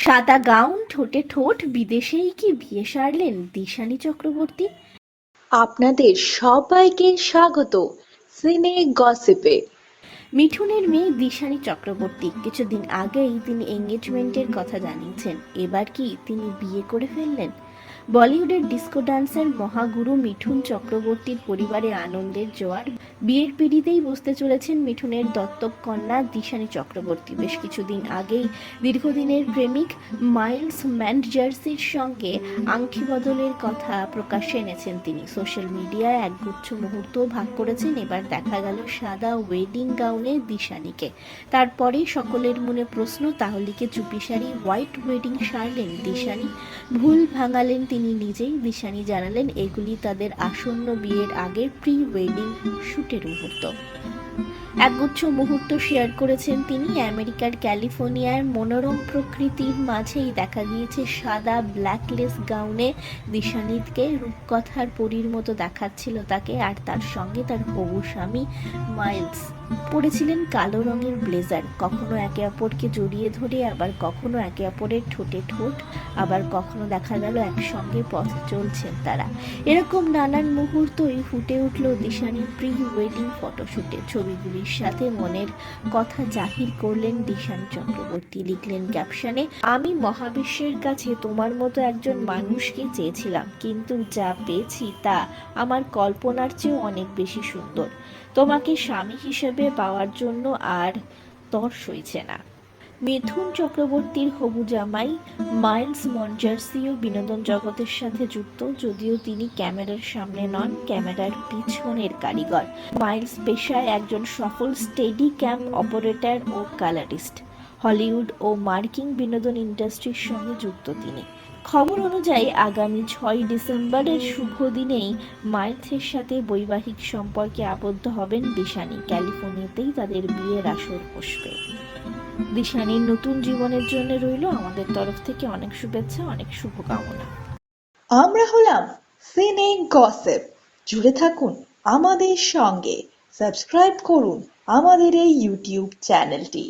সাদা গাউন, ঠোঁটে ঠোঁট, বিদেশেই কি বিয়ে সারলেন দিশানী চক্রবর্তী? আপনাদের সবাইকে স্বাগত সিনে গসিপে। মিঠুনের মেয়ে দিশানী চক্রবর্তী কিছুদিন আগেই তিনি এঙ্গেজমেন্টের কথা জানিয়েছেন। এবার কি তিনি বিয়ে করে ফেললেন? বলিউডের ডিস্কো ডান্সার মহাগুরু মিঠুন চক্রবর্তীর পরিবারে আনন্দের জোয়ার। বিয়ের পিঁড়িতেই বসতে চলেছেন মিঠুনের দত্তক কন্যা দিশানী চক্রবর্তী। বেশ কিছুদিন আগেই দীর্ঘদিনের প্রেমিক মাইলস ম্যান্ডজার্সির সঙ্গে আংটি বদলের কথা প্রকাশ্যে এনেছেন তিনি। সোশ্যাল মিডিয়ায় একগুচ্ছ মুহূর্ত ভাগ করেছেন। এবার দেখা গেল সাদা ওয়েডিং গাউনে দিশানীকে। তারপরেই সকলের মনে প্রশ্ন, তাহলে কি চুপিসারি হোয়াইট ওয়েডিং সারলেন দিশানী? ভুল ভাঙালেন তিনি নিজেই। দিশানী জানালেন এগুলি তাদের আসন্ন বিয়ের আগের প্রি ওয়েডিং শুটের মুহূর্ত। একগুচ্ছ মুহূর্ত শেয়ার করেছেন তিনি। আমেরিকার ক্যালিফোর্নিয়ার মনোরম প্রকৃতির মাঝেই দেখা গিয়েছে সাদা ব্ল্যাকলেস গাউনে দিশানীকে। রূপকথার পরীর মতো দেখাচ্ছিল তাকে। আর তার সঙ্গে তার হবু স্বামী মাইলস পরেছিলেন কালো রঙের ব্লেজার। কখনো একে অপরকে জড়িয়ে ধরে, আবার কখনো একে অপরের ঠোঁটে ঠোঁট, আবার কখনো দেখা গেল একসঙ্গে পথ চলছেন তারা। এরকম নানান মুহূর্তই ফুটে উঠল দিশানীর প্রি ওয়েডিং ফটোশুটে। ছবিগুলির সাথে মনের কথা জাহির করলেন দিশানী চক্রবর্তী। লিখলেন ক্যাপশনে, আমি মহাবিশ্বের কাছে তোমার মতো একজন মানুষকে চেয়েছিলাম, কিন্তু যা পেয়েছি তা আমার কল্পনার চেয়েও অনেক বেশি সুন্দর। তোমাকে স্বামী হিসেবে পাওয়ার জন্য আর তর সইছে না। মিঠুন চক্রবর্তীর হবু জামাই মাইলস মঞ্জার্সিও বিনোদন জগতের সাথে যুক্ত, যদিও তিনি ক্যামেরার সামনে নন, ক্যামেরার পিছনের কারিগর। মাইলস পেশায় একজন সফল স্টেডি ক্যাম অপারেটর ও কালারিস্ট। হলিউড ও মার্কিন বিনোদন ইন্ডাস্ট্রির সঙ্গে যুক্ত তিনি। খবর অনুযায়ী আগামী 6 ডিসেম্বরের শুভ দিনেই মাইলসের সাথে বৈবাহিক সম্পর্কে আবদ্ধ হবেন দিশানী। ক্যালিফোর্নিয়াতেই তাদের বিয়ের আসর বসবে। দিশানীর নতুন জীবনের জন্য রইল আমাদের তরফ থেকে অনেক শুভেচ্ছা, অনেক শুভকামনা। আমরা হলাম সিনে গসিপ। জুড়ে থাকুন আমাদের সঙ্গে, সাবস্ক্রাইব করুন আমাদের এই ইউটিউব চ্যানেলটি।